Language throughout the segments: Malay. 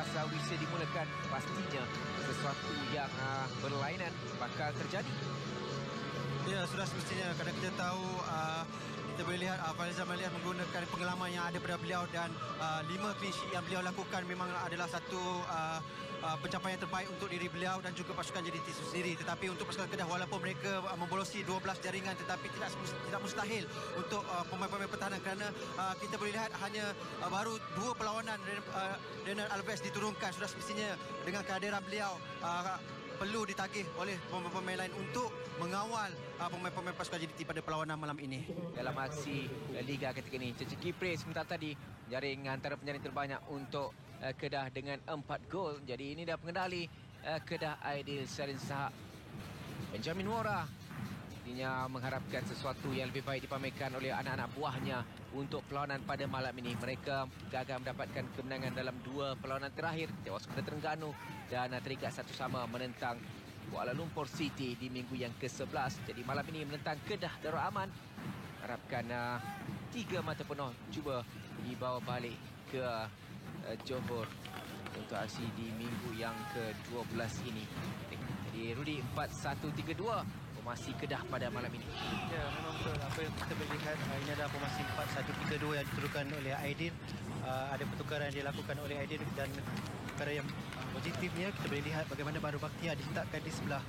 selepas wisa dimulakan, pastinya sesuatu yang berlainan bakal terjadi. Ya, sudah semestinya kerana kita tahu kita boleh lihat Faizal Maliah menggunakan pengalaman yang ada pada beliau dan 5 clean sheet yang beliau lakukan memang adalah satu pencapaian terbaik untuk diri beliau dan juga pasukan JDT itu sendiri. Tetapi untuk pasukan Kedah, walaupun mereka membolosi 12 jaringan, tetapi tidak mustahil untuk pemain-pemain pertahanan kerana kita boleh lihat hanya baru 2 perlawanan Renan Alves diturunkan. Sudah semestinya dengan kehadiran beliau perlu ditagih oleh pemain-pemain lain untuk mengawal pemain-pemain pasukan JDT pada perlawanan malam ini. Dalam aksi Liga ketika ini, Cece Kipre sebentar tadi jaring antara penjaring terbanyak untuk Kedah dengan 4 gol. Jadi ini dah pengendali Kedah Aidil Sarin Sahak. Benjamin Wara artinya mengharapkan sesuatu yang lebih baik dipamerkan oleh anak-anak buahnya untuk perlawanan pada malam ini. Mereka gagal mendapatkan kemenangan dalam 2 perlawanan terakhir, tewas kepada Terengganu dan terikat 1-1 menentang Kuala Lumpur City di minggu yang ke-11. Jadi malam ini menentang Kedah Darul Aman. Harapkan 3 mata penuh cuba dibawa balik ke Johor untuk aksi di minggu yang ke-12 ini. Jadi Rudi 4-1-3-2 formasi Kedah pada malam ini. Ya, memang betul apa yang kita boleh lihat. Ini adalah formasi 4-1-3-2 yang diturunkan oleh Aidil. Ada pertukaran yang dilakukan oleh Aidil dan perkara yang positifnya kita boleh lihat bagaimana Baru Bakhtiar diletakkan di sebelah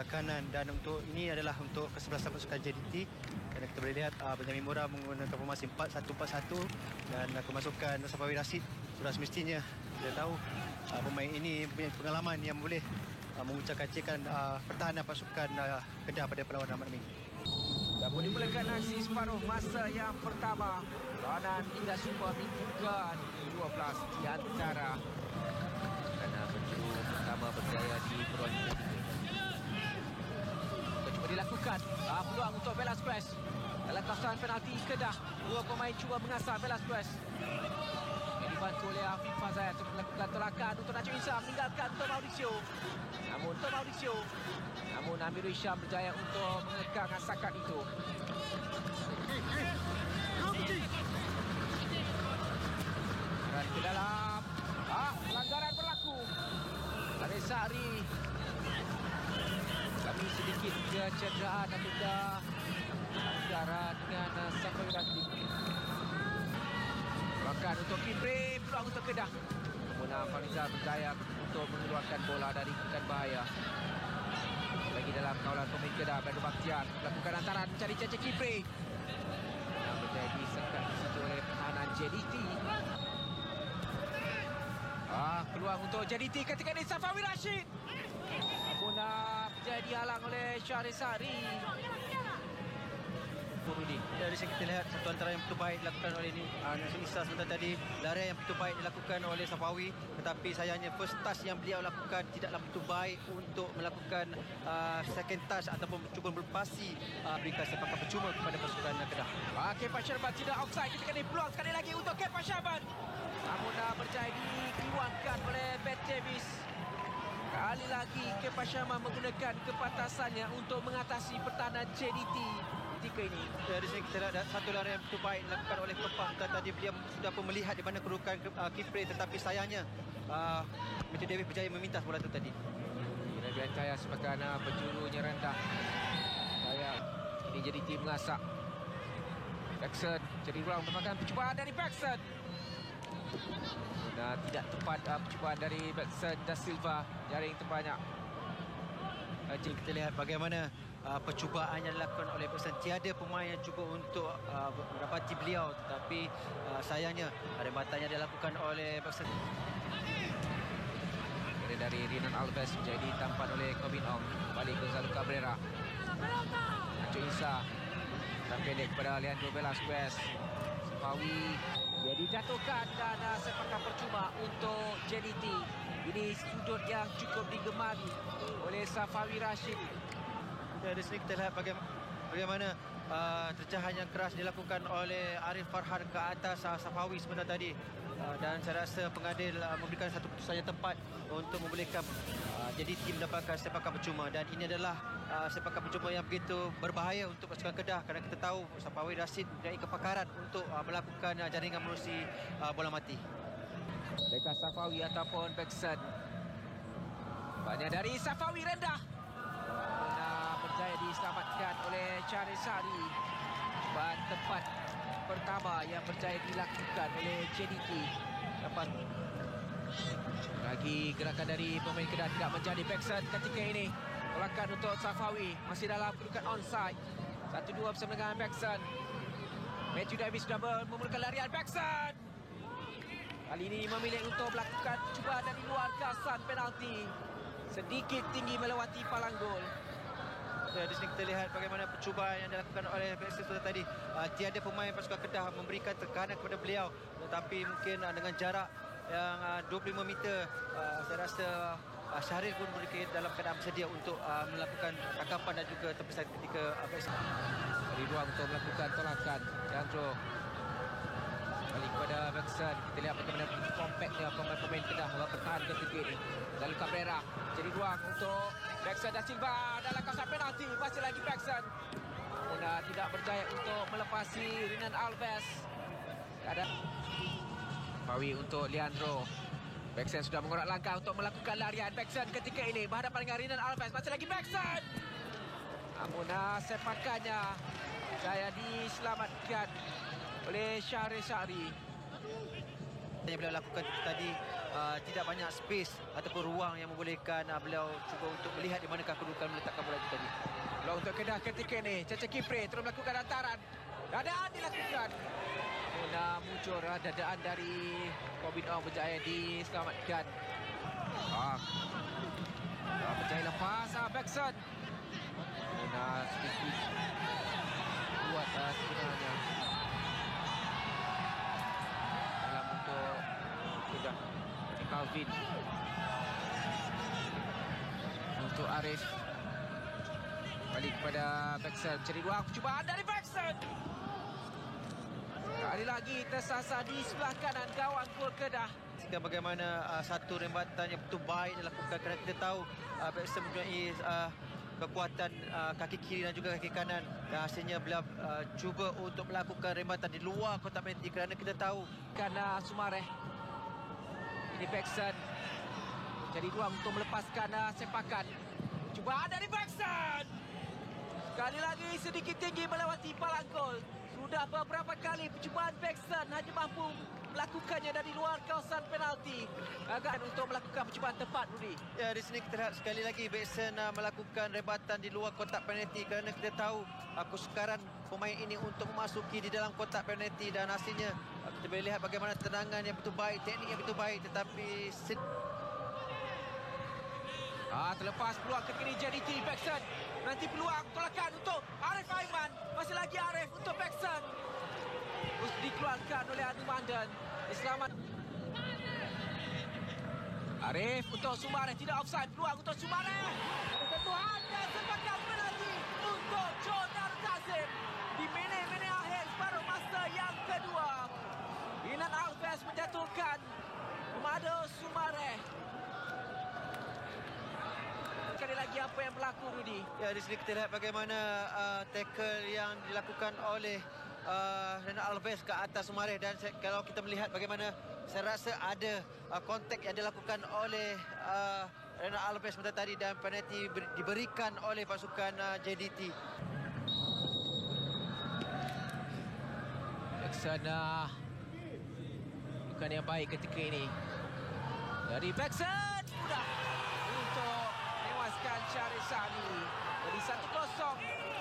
kanan, dan untuk ini adalah untuk kesebelasan pasukan JDT. Kerana kita boleh lihat Benjamin Mora menggunakan formasi 4-1-4-1 dan kemasukan Safawi Rashid. Sudah semestinya kita tahu pemain ini punya pengalaman yang boleh mengucap-kacirkan pertahanan pasukan Kedah pada perlawanan malam ini. Dah boleh dimulakan aksi separuh masa yang pertama. Perlawanan Liga Super minggu ke-12 di antara kerana penjuru pertama berjaya di perlawanan ketiga. Cuba dilakukan peluang untuk Velasquez dalam kawasan penalti Kedah. 2 pemain cuba mengasah Velasquez. Yang dibantu oleh Afiq Fazayat untuk melakukan tolakan untuk Najib Insam meninggalkan untuk Mauricio. Namun Amirul Isyam berjaya untuk mengekang sakat itu. Dan ke dalam pelanggaran berlaku. Arisari kami sedikit kecederaan apabila pelanggaran dengan Safawi Rashid. Bahkan untuk Kipre, peluang untuk Kedah. Namun Fariza berjaya untuk mengeluarkan bola dari kekan bahaya. Lagi dalam kawalan pemain Kedah, Baru Bakhtiar melakukan antaran mencari Cece Kipre. Yang berjaya disekat di situ oleh pertahanan JDT. Peluang untuk JDT ketika ini Safawi Rashid. Namun berjaya dihalang oleh Syahrisari. Rudi. Dari sini kita lihat satu antara yang betul baik dilakukan oleh Najib Isa sebentar tadi. Larian yang betul baik dilakukan oleh Safawi, tetapi sayangnya first touch yang beliau lakukan tidaklah betul baik untuk melakukan second touch ataupun cuba melepasi berikan sepakan percuma kepada pasukan Kedah. Kepa Syarban tidak offside ketika ini. Peluang sekali lagi untuk Kepa Syarban. Namun berjaya dikeluarkan oleh Bet Davis. Kali lagi Kepa Syarban menggunakan kepantasannya untuk mengatasi pertahanan JDT ketika ini. Dari sini kita lihat satu larian yang betul baik dilakukan oleh Kepa. Tadi beliau sudah pun melihat di mana kedudukan Kipre, tetapi sayangnya Matthew Davis berjaya memintas bola itu tadi. Rabian Cahaya sebagai penjurunya rendah. Cahaya ini JDT mengasak. Paxson jadi ruang merupakan percubaan dari Paxson. Tidak tepat percubaan dari Paxson da Silva. Jaring terbanyak. Jadi kita lihat bagaimana percubaan yang dilakukan oleh Paxson. Tiada pemain yang cuba untuk mendapati beliau, tetapi sayangnya rembatannya dilakukan oleh Paxson. Dari Renan Alves menjadi tampan oleh Kevin Ong. Balik Gonzalo Cabrera. Najib Isa dan pendek kepada Leandro Velasquez. Safawi dia dijatuhkan dan sepakan percuma untuk JDT. Ini sudut yang cukup digemari oleh Safawi Rashid. Dari sini kita lihat bagaimana tercahan yang keras dilakukan oleh Arif Farhan ke atas Safawi sebentar tadi. Dan saya rasa pengadil memberikan satu keputusan yang tepat untuk membolehkan JDT mendapatkan sepakan percuma. Dan ini adalah sepakan percuma yang begitu berbahaya untuk pasukan Kedah, kerana kita tahu Safawi Rashid mempunyai kepakaran untuk melakukan jaringan menerusi bola mati. Dekat Safawi ataupun Bekson. Banyak dari Safawi rendah. Berjaya diselamatkan oleh Charisari. Cubaan tempat pertama yang berjaya dilakukan oleh JDT. Lepas lagi gerakan dari pemain Kedah tidak menjadi. Bekson ketika ini. Tolakan untuk Safawi. Masih dalam kedudukan onside. 1-2 bersama dengan Bekson. Matthew Davis sudah memulakan larian. Bekson kali ini memilih untuk melakukan cubaan dari luar kawasan penalti. Sedikit tinggi melewati palang gol. Ya, di sini kita lihat bagaimana percubaan yang dilakukan oleh Bekson tadi. Tiada pemain pasukan Kedah memberikan tekanan kepada beliau. Tetapi mungkin dengan jarak yang 25 meter, saya rasa Syahril pun dalam keadaan bersedia untuk melakukan tangkapan dan juga tepisan ketika Bekson. Beri ruang untuk melakukan tolakan. Leandro balik kepada Bekson. Kita lihat bagaimana kompaknya pemain-pemain Kedah bertahan ketika ini. Lalu Cabrera jadi ruang untuk Bekson dan Silva dalam kawasan penalti. Masih lagi Bekson. Muna tidak berjaya untuk melepasi Renan Alves. Ada Pawi untuk Leandro. Bekson sudah mengorak langkah untuk melakukan larian. Bekson ketika ini berhadapan dengan Renan Alves. Masih lagi Bekson. Muna sepakannya saya diselamatkan oleh Charisari. Yang beliau lakukan tadi tidak banyak space ataupun ruang yang membolehkan beliau cuba untuk melihat di manakah kedudukan meletakkan bola itu tadi. Bola untuk Kedah ketika ini. Caca Kipre terus melakukan hantaran. Dadaan dilakukan. Muna muncul dadaan dari Corbin Ong berjaya diselamatkan. Berjaya lepas Bekson. Muna sedikit kuat sebenarnya. Dalam untuk Kedah. Calvin. Untuk Arif. Balik kepada Bekson. Cari ruang percubaan dari Bekson. Kali lagi tersasar di sebelah kanan gawang gol Kedah. Sehingga bagaimana satu rembatan yang betul baik dilakukan kerana kita tahu Bekson mempunyai kekuatan kaki kiri dan juga kaki kanan. Dan hasilnya beliau cuba untuk melakukan rembatan di luar kotak penalti kerana kita tahu Karena Sumareh. Ini Bekson. Jadi ruang untuk melepaskan sepakan. Cubaan dari Bekson. Sekali lagi sedikit tinggi melewati palang gol. Sudah beberapa kali percubaan Bekson hanya mampu melakukannya dari luar kawasan penalti. Agak untuk melakukan percubaan tepat, Rudi. Ya, di sini kita lihat sekali lagi Bekson melakukan rebatan di luar kotak penalti kerana kita tahu kesukaran pemain ini untuk memasuki di dalam kotak penalti dan hasilnya kita boleh lihat bagaimana tendangan yang betul baik, teknik yang betul baik tetapi terlepas peluang ke kiri JDT. Bekson nanti peluang tolakan untuk Arif Aiman. Masih lagi Arif untuk Bekson. Terus dikeluarkan oleh Anu Mandan. Selamat. Arif untuk Sumareh. Tidak offside. Peluang untuk Sumareh. Sentuhan dan sepakan penalti untuk Jonar Kazim. Di minit-minit akhir separuh masa yang kedua. Renan Alves menjatuhkan Mado Sumareh. Sekali lagi apa yang berlaku, Rudi? Ya, di sini kita lihat bagaimana tackle yang dilakukan oleh Renan Alves ke atas Sumareh dan kalau kita melihat bagaimana saya rasa ada kontak yang dilakukan oleh Renan Alves sebentar tadi dan penalti diberikan oleh pasukan JDT. Bekson bukan yang baik ketika ini. Dari Bekson mudah untuk menewaskan Charisari. Jadi 1-0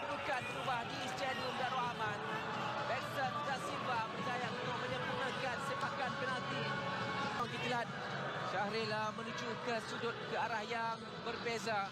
kedudukan berubah di Stadium Darul Aman. Bekson dan Silva berjaya untuk menyempurnakan sepakan penalti. Kita lihat Syahril menuju ke sudut ke arah yang berbeza.